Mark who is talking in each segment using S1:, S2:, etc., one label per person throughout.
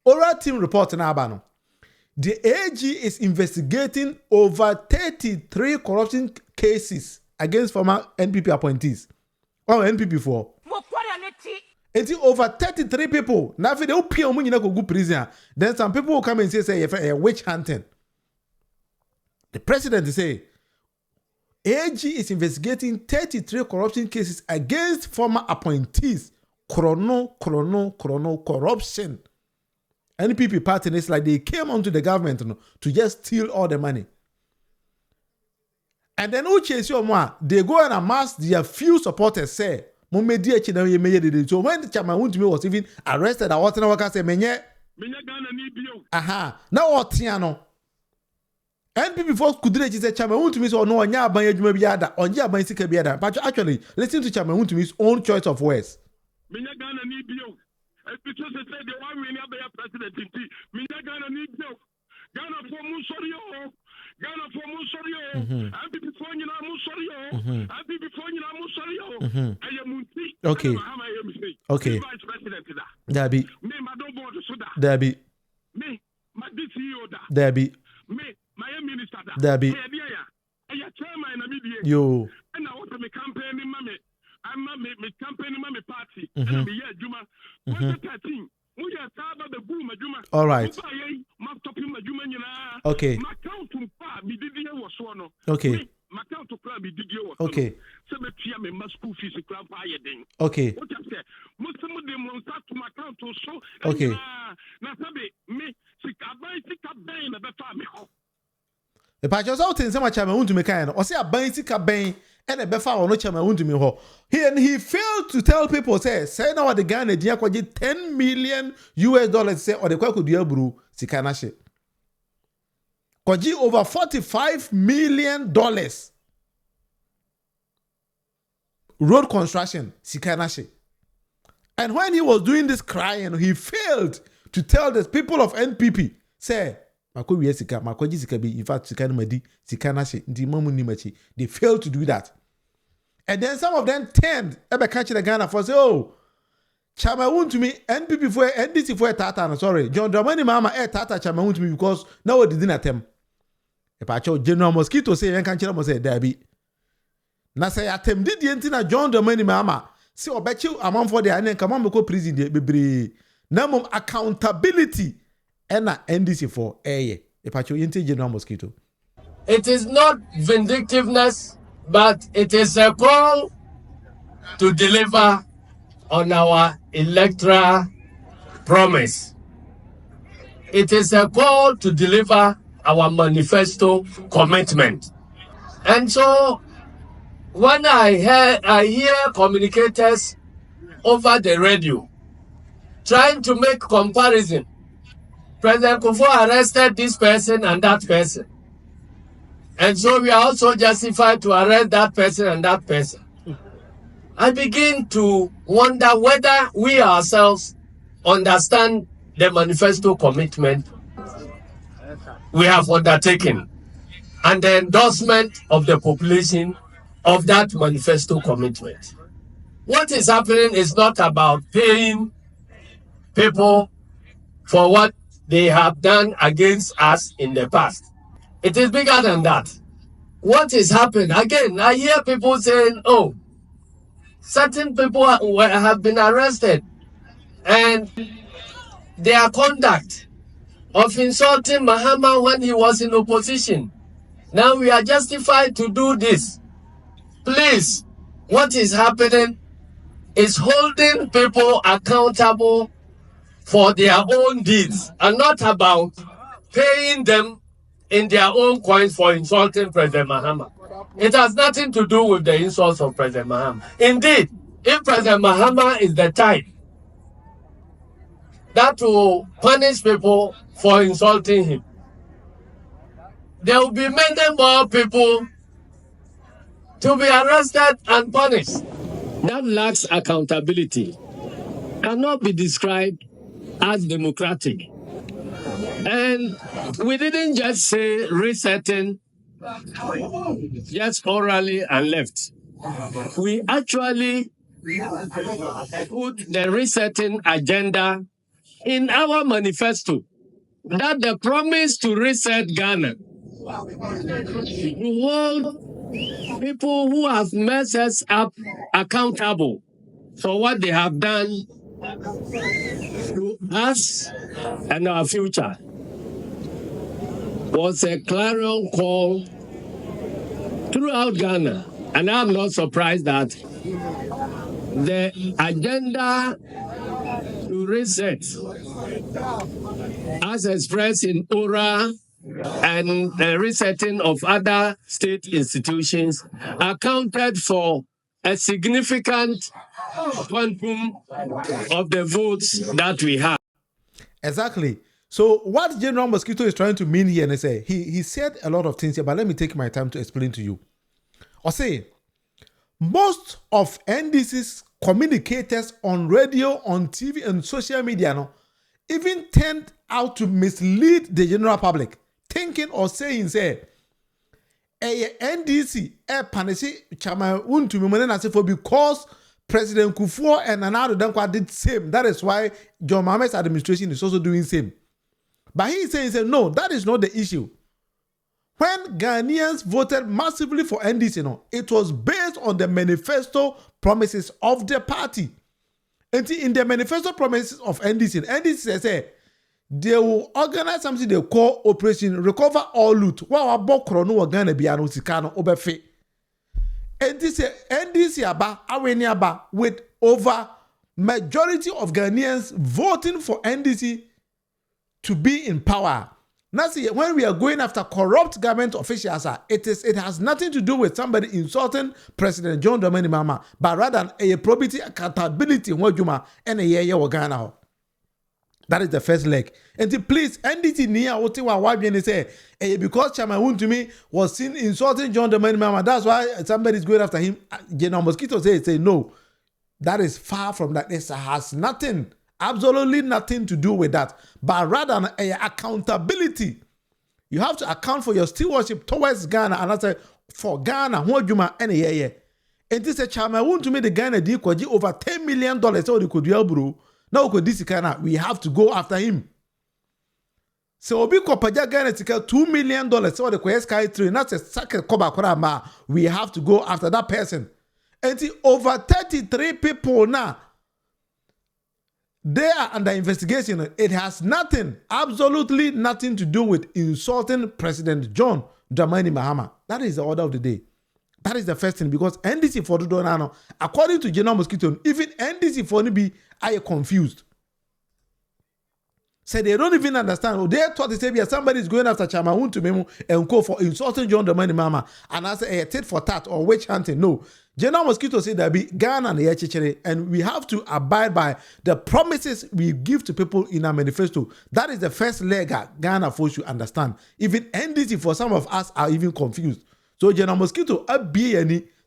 S1: oral team report in Abano. The AG is investigating over 33 corruption cases against former NPP appointees. Or NPP for. It's over 33 people. Now, if they don't pay money, you go prison. Then some people will come and say witch hunting. The president say, AG is investigating 33 corruption cases against former appointees. Corruption. NPP party, it's like they came onto the government to just steal all the money. And then they go and amass their few supporters say, so when the chairman Wontumi was even arrested, I was say, now what Tiano? NPP first could say chairman Wontumi so no anya ban adwuma biada, onja ban sika biada. But actually, listen to chairman Wontumi's own choice of words.
S2: Because they said the one we never president in T. Ghana need milk. Ghana for Musorio. Ghana for Musorio. And before you know Musorio. And before you know Musorio. I am Munti.
S1: Okay. Okay.
S2: Vice President.
S1: Debbie.
S2: Me, my don't board soda.
S1: Debbie.
S2: Me, my DCO.
S1: Debbie.
S2: Me, my minister.
S1: Debbie.
S2: I am chairman in the media.
S1: Yo.
S2: And I want to make campaign in Mammy. I'm not my campaign in my party. And be here, Juma. 13.
S1: All right. Okay. Okay. Okay. Okay. Okay. The patches out in so much I want to make or say a basic bang and a befa or no chairman want to me ho. He failed to tell people say now the Ghana Diakwaji $10 million say or the Kwaku Diabru Sikanashe. Kwaji over $45 million road construction Sikanashe. And when he was doing this crying, he failed to tell the people of NPP say in fact, they failed to do that. And then some of them turned catch the Ghana for say, oh, Chama Wontumi, NPP for NDC for Tata, sorry, John Dramani Mama Tata Chama Wontumi because now it didn't attempt. A General Mosquito say, and can't tell say, Debbie. Now say, attempt did the antina John Dramani Mama. See, I bet you among for the and come on, because prison, be no accountability. Ena NDC for General Mosquito.
S3: It is not vindictiveness, but it is a call to deliver on our electoral promise. It is a call to deliver our manifesto commitment. And so when I hear communicators over the radio trying to make comparison, President Kufuor arrested this person and that person. And so we are also justified to arrest that person and that person. I begin to wonder whether we ourselves understand the manifesto commitment we have undertaken and the endorsement of the population of that manifesto commitment. What is happening is not about paying people for what they have done against us in the past. It is bigger than that. What is happening? Again, I hear people saying, oh, certain people have been arrested and their conduct of insulting Mahama when he was in opposition. Now we are justified to do this. Please, what is happening is holding people accountable for their own deeds and not about paying them in their own coins for insulting President Mahama. It has nothing to do with the insults of President Mahama. Indeed, if President Mahama is the type that will punish people for insulting him, there will be many more people to be arrested and punished. That lacks accountability cannot be described as democratic. And we didn't just say resetting just orally and left. We actually put the resetting agenda in our manifesto that the promise to reset Ghana will hold people who have messed us up accountable for what they have done to us and our future. Was a clarion call throughout Ghana, and I'm not surprised that the agenda to reset, as expressed in ORA and the resetting of other state institutions, accounted for a significant quantum of the votes that we have.
S1: Exactly. So what General Mosquito is trying to mean here, and say he said a lot of things here, but let me take my time to explain to you. Or say, most of NDC's communicators on radio, on TV, and social media, no, even turned out to mislead the general public, thinking or saying, say, NDC, Panesi, Chama Wontumi, Munufie, because President Kufuor and Nana Dankwa did same. That is why John Mohammed's administration is also doing same. But he is saying, no, that is not the issue. When Ghanaians voted massively for NDC, no, it was based on the manifesto promises of the party. And in the manifesto promises of NDC, NDC says they will organize something they call Operation Recover All Loot. Wa bokro no Ghana bia no sika no obefe. NDC aba aweni aba with over majority of Ghanaians voting for NDC to be in power. Now see, when we are going after corrupt government officials, it has nothing to do with somebody insulting President John Dramani Mahama, but rather a probity accountability and a year Ghana. That is the first leg. And please, NDC near what you say, because Chairman Wontumi was seen insulting John Dramani Mahama, that's why somebody is going after him. General Mosquito say no, that is far from that. This has nothing. Absolutely nothing to do with that, but rather accountability. You have to account for your stewardship towards Ghana, and that's for Ghana. What you ma any year? And this a Chairman Wontumi the Ghana deal could over $10 million. So they could do bro. Now could this Ghana? We have to go after him. So Obi Kopaja Ghana tika $2 million. So the Quest Sky 3. That's a second Koba Korama. We have to go after that person. And over 33 people now. They are under investigation. It has nothing, absolutely nothing to do with insulting President John Dramani Mahama. That is the order of the day. That is the first thing, because NDC for the Donano, according to General Mosquito, even NDC for Nibi are confused. So they don't even understand. They thought they said somebody is going after Chairman Wontumi and go for insulting John Dramani Mahama, and I say tit for tat or witch hunting. No. General Mosquito said that be Ghana and Yechichere, and we have to abide by the promises we give to people in our manifesto. That is the first leg Ghana folks should understand. Even NDC for some of us are even confused. So General Mosquito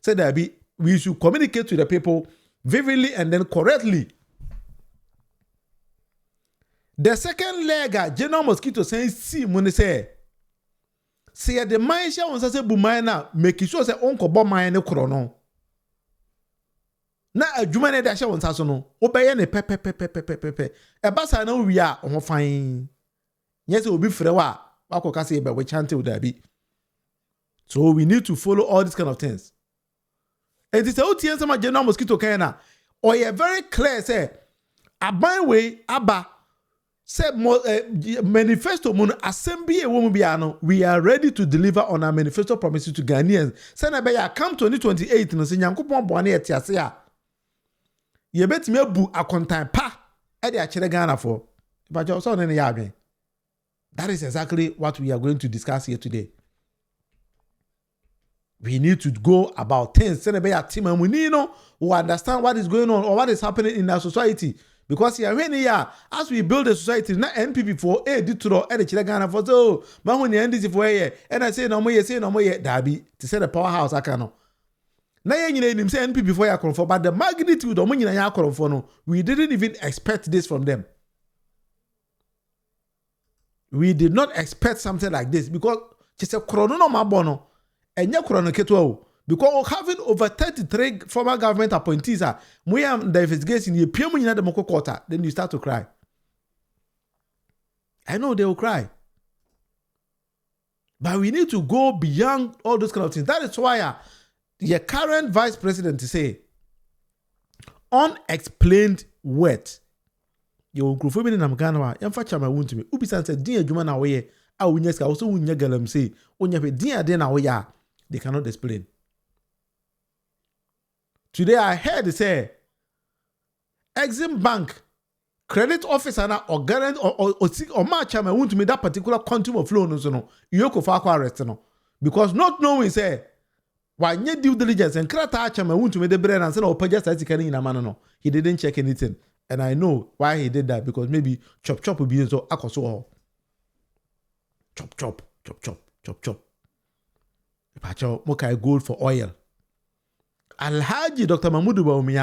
S1: said that we should communicate to the people vividly and then correctly. The second leg General Mosquito says, see, when they say the mind shall say Bumaina, make sure say Uncle Bomma Chrono. Na adwuma na da hye won saso no obeye ne pepepepepepepe e basa na wi a ho fan nyese obi frɛ wa akoka say be we chante o da bi. So we need to follow all these kind of things. And this OTN sama General Mosquito kan na or you very clear say aban we aba say manifesto mun assembly e wo mu bia no, we are ready to deliver on our manifesto promises to Ghanaians. Say na be ya come 2028 no say Nyankopon bo na etiase a ye betimi abu akontan pa e de akere Ghana for. But you also ne ya adwen. That is exactly what we are going to discuss here today. We need to go about things. Say na be ya team amunino who understand what is going on or what is happening in our society. Because here when here as we build a society na NPP for ditro e de kire Ghana for so ma hu ne NDC for here and I say no more dabi to say the powerhouse aka no. Na ye nyina enim say NPP for yakron for, but the magnitude of nyina yakron for no, we didn't even expect this from them. We did not expect something like this because just a chrono no mabono enye chrono keto o, because having over 33 former government appointees we have the investigation you pay nyina the moko quarter, then you start to cry. I know they will cry. But we need to go beyond all those kind of things. That is why your current vice president to say unexplained wealth. You will go in Namgana, Yamfa Chama Wontumi. Ubisan said, Dear Juma away, I will yes, also win your galam say, when you have a dear then away, they cannot explain. Today I heard they say, Exim Bank credit officer na or guarant or match Chama Wontumi that particular quantum of loan, no, you go for arrest no. Because not knowing say, why nye due diligence and Krata Chama Wontumi the brain and said, oh, just as he can in a man, no, he didn't check anything. And I know why he did that, because maybe chop will be so akoso. Chop. Pacho mokai gold for oil. Alhaji Dr. Mahmoud Bawumia